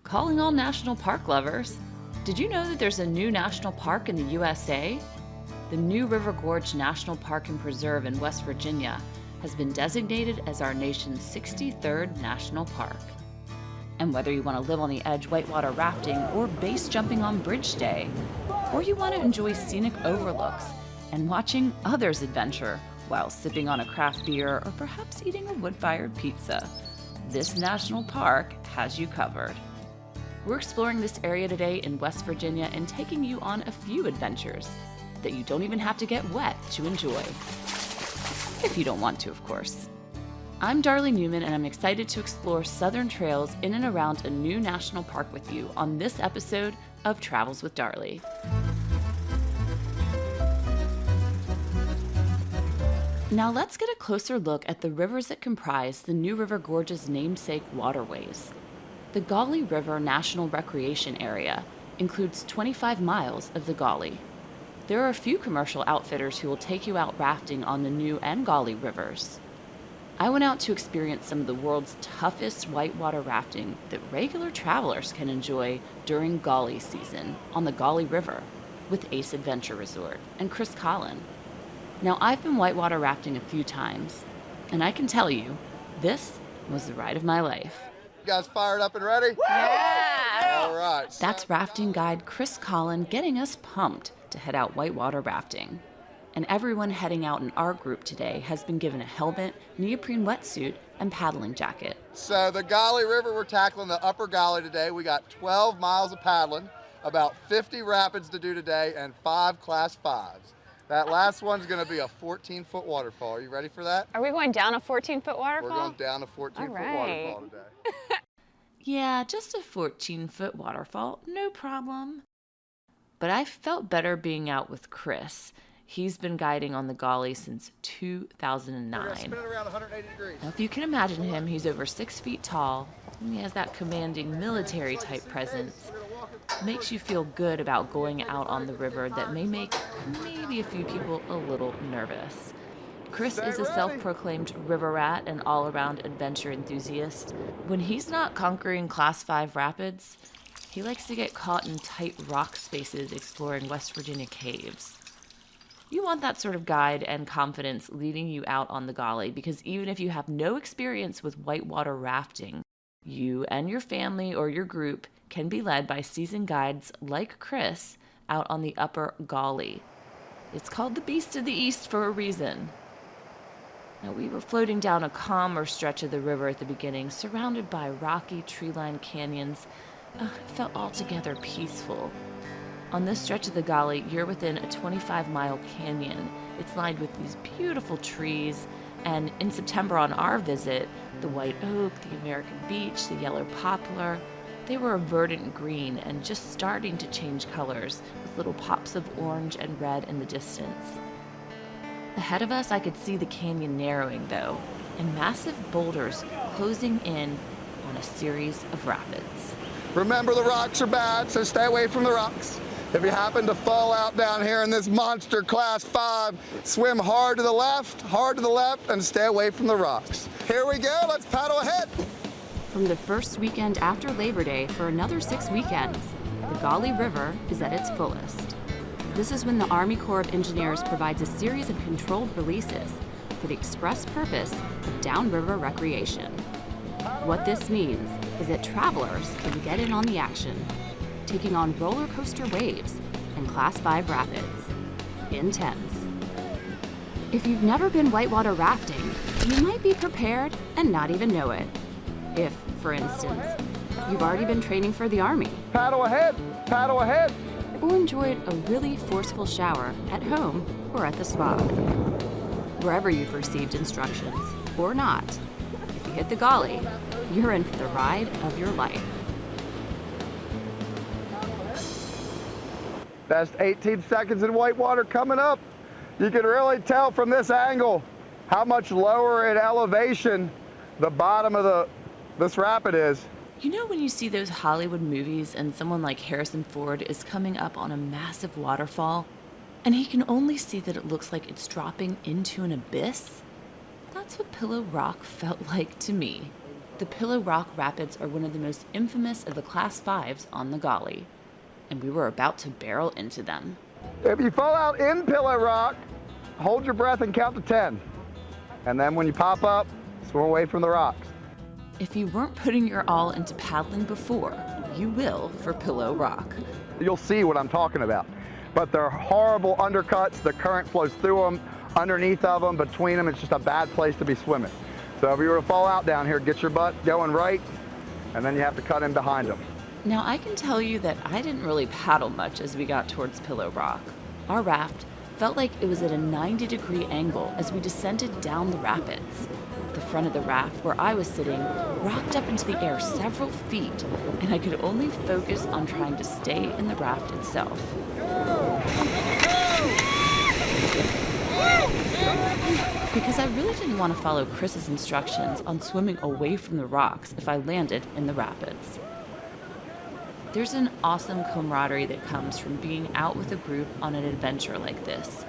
Calling all national park lovers. Did you know that there's a new national park in the USA? The new River Gorge National Park and Preserve in West Virginia has been designated as our nation's 63rd national park. And whether you want to live on the edge whitewater rafting or base jumping on Bridge Day, or you want to enjoy scenic overlooks and watching others adventure while sipping on a craft beer or perhaps eating a wood-fired pizza, this national park has you covered. We're exploring this area today in West Virginia and taking you on a few adventures that you don't even have to get wet to enjoy. If you don't want to, of course. I'm Darley Newman, and I'm excited to explore southern trails in and around a new national park with you on this episode of Travels with Darley. Now let's get a closer look at the rivers that comprise the new River Gorge's namesake waterways. The Gauley River National Recreation Area includes 25 miles of the Gauley. There are a few commercial outfitters who will take you out rafting on the New and Gauley rivers. I went out to experience some of the world's toughest whitewater rafting that regular travelers can enjoy during Gauley season on the Gauley River with Ace Adventure Resort and Chris Colin. Now, I've been whitewater rafting a few times, and I can tell you, this was the ride of my life. You guys fired up and ready? Yeah! All right. That's rafting guide Chris Colin getting us pumped to head out whitewater rafting. And everyone heading out in our group today has been given a helmet, neoprene wetsuit, and paddling jacket. So the Gauley River, we're tackling the upper Gauley today. We got 12 miles of paddling, about 50 rapids to do today, and 5 class 5s. That last one's going to be a 14-foot waterfall. Are you ready for that? Are we going down a 14-foot waterfall? We're going down a 14-foot waterfall today. Yeah, just a 14-foot waterfall, no problem. But I felt better being out with Chris. He's been guiding on the Gauley since 2009. We're going to spin it around 180 degrees. Now, if you can imagine him, he's over 6 feet tall, and he has that commanding military-type presence. It makes you feel good about going out on the river that may make maybe a few people a little nervous. Chris is a self-proclaimed river rat and all-around adventure enthusiast. When he's not conquering Class 5 rapids, he likes to get caught in tight rock spaces exploring West Virginia caves. You want that sort of guide and confidence leading you out on the Gauley, because even if you have no experience with whitewater rafting, you and your family or your group can be led by seasoned guides like Chris out on the upper Gauley. It's called the Beast of the East for a reason. Now, we were floating down a calmer stretch of the river at the beginning, surrounded by rocky, tree-lined canyons. It felt altogether peaceful. On this stretch of the Gauley, you're within a 25-mile canyon. It's lined with these beautiful trees, and in September on our visit, the white oak, the American beech, the yellow poplar, they were a verdant green and just starting to change colors with little pops of orange and red in the distance. Ahead of us, I could see the canyon narrowing, though, and massive boulders closing in on a series of rapids. Remember, the rocks are bad, so stay away from the rocks. If you happen to fall out down here in this monster Class 5, swim hard to the left, and stay away from the rocks. Here we go, let's paddle ahead. From the first weekend after Labor Day for another 6 weekends, the Gauley River is at its fullest. This is when the Army Corps of Engineers provides a series of controlled releases for the express purpose of downriver recreation. What this means is that travelers can get in on the action, taking on roller coaster waves and Class 5 rapids. Intense. If you've never been whitewater rafting, you might be prepared and not even know it. If, for instance, you've already been training for the Army. Paddle ahead, paddle ahead. Or enjoyed a really forceful shower at home or at the spa. Wherever you've received instructions, or not, if you hit the Gauley, you're in for the ride of your life. Best 18 seconds in whitewater coming up. You can really tell from this angle how much lower in elevation the bottom of this rapid is. You know when you see those Hollywood movies and someone like Harrison Ford is coming up on a massive waterfall and he can only see that it looks like it's dropping into an abyss? That's what Pillow Rock felt like to me. The Pillow Rock Rapids are one of the most infamous of the Class 5s on the Gauley, and we were about to barrel into them. If you fall out in Pillow Rock, hold your breath and count to 10. And then when you pop up, swim away from the rocks. If you weren't putting your all into paddling before, you will for Pillow Rock. You'll see what I'm talking about. But they're horrible undercuts. The current flows through them, underneath of them, between them. It's just a bad place to be swimming. So if you were to fall out down here, get your butt going right, and then you have to cut in behind them. Now, I can tell you that I didn't really paddle much as we got towards Pillow Rock. Our raft felt like it was at a 90-degree angle as we descended down the rapids. The front of the raft, where I was sitting, rocked up into the air several feet, and I could only focus on trying to stay in the raft itself. Because I really didn't want to follow Chris's instructions on swimming away from the rocks if I landed in the rapids. There's an awesome camaraderie that comes from being out with a group on an adventure like this.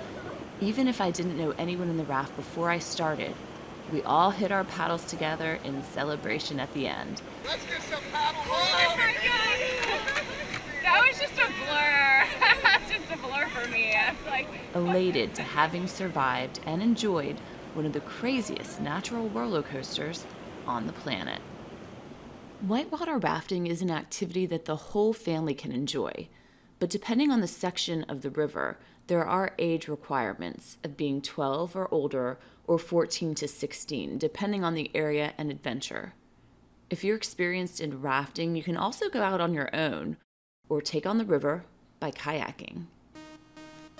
Even if I didn't know anyone in the raft before I started, we all hit our paddles together in celebration at the end. Let's get some paddle roll. Oh my God! That was just a blur. That's just a blur for me. I was like, Elated to having survived and enjoyed one of the craziest natural roller coasters on the planet. Whitewater rafting is an activity that the whole family can enjoy, but depending on the section of the river, there are age requirements of being 12 or older or 14 to 16, depending on the area and adventure. If you're experienced in rafting, you can also go out on your own or take on the river by kayaking.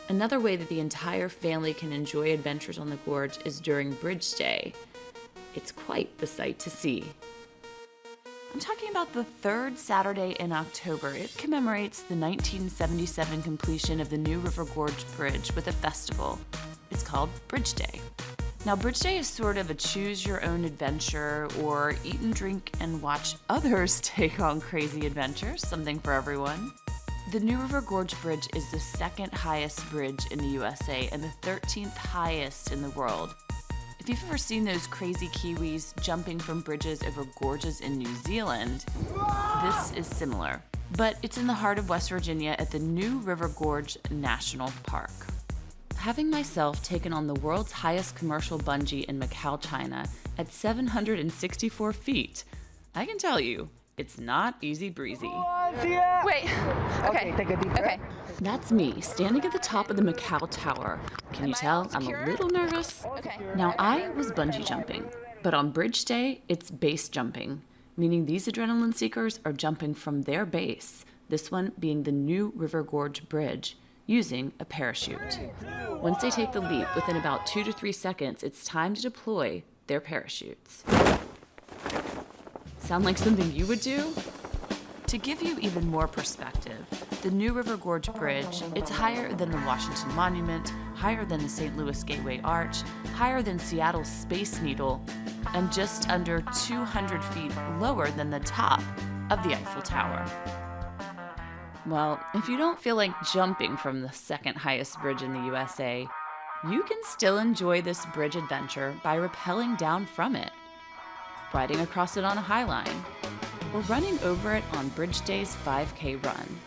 Another way that the entire family can enjoy adventures on the gorge is during Bridge Day. It's quite the sight to see. I'm talking about the third Saturday in October. It commemorates the 1977 completion of the new River Gorge Bridge with a festival. It's called Bridge Day. Now, Bridge Day is sort of a choose-your-own-adventure or eat and drink and watch others take on crazy adventures, something for everyone. The new River Gorge Bridge is the second highest bridge in the USA and the 13th highest in the world. If you've ever seen those crazy Kiwis jumping from bridges over gorges in New Zealand, this is similar. But it's in the heart of West Virginia at the new River Gorge National Park. Having myself taken on the world's highest commercial bungee in Macau, China, at 764 feet, I can tell you, it's not easy breezy. wait. Okay. Take a deep breath. Okay. That's me, standing at the top of the Macau Tower. Can you tell I'm a little nervous? Okay. Now, I was bungee jumping, but on Bridge Day, it's base jumping, meaning these adrenaline seekers are jumping from their base, this one being the new River Gorge Bridge, using a parachute. Once they take the leap, within about 2 to 3 seconds, it's time to deploy their parachutes. Sound like something you would do? To give you even more perspective, the new River Gorge Bridge, it's higher than the Washington Monument, higher than the St. Louis Gateway Arch, higher than Seattle's Space Needle, and just under 200 feet lower than the top of the Eiffel Tower. Well, if you don't feel like jumping from the second highest bridge in the USA, you can still enjoy this bridge adventure by rappelling down from it, riding across it on a high line, or running over it on Bridge Day's 5K run.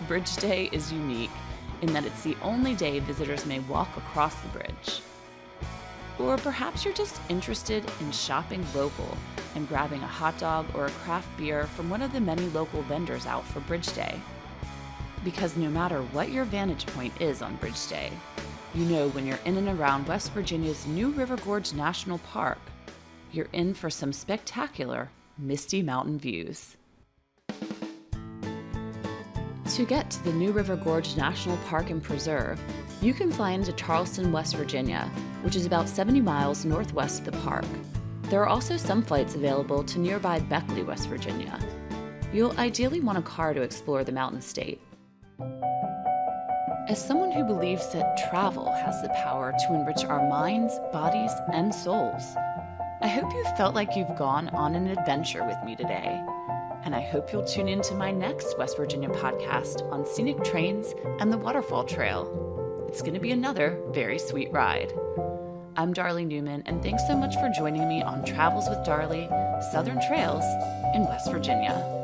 Bridge Day is unique in that it's the only day visitors may walk across the bridge. Or perhaps you're just interested in shopping local and grabbing a hot dog or a craft beer from one of the many local vendors out for Bridge Day. Because no matter what your vantage point is on Bridge Day, you know when you're in and around West Virginia's new River Gorge National Park, you're in for some spectacular misty mountain views. To get to the new River Gorge National Park and Preserve, you can fly into Charleston, West Virginia, which is about 70 miles northwest of the park. There are also some flights available to nearby Beckley, West Virginia. You'll ideally want a car to explore the mountain state. As someone who believes that travel has the power to enrich our minds, bodies, and souls, I hope you felt like you've gone on an adventure with me today. And I hope you'll tune in to my next West Virginia podcast on scenic trains and the Waterfall Trail. It's going to be another very sweet ride. I'm Darley Newman, and thanks so much for joining me on Travels with Darley, Southern Trails in West Virginia.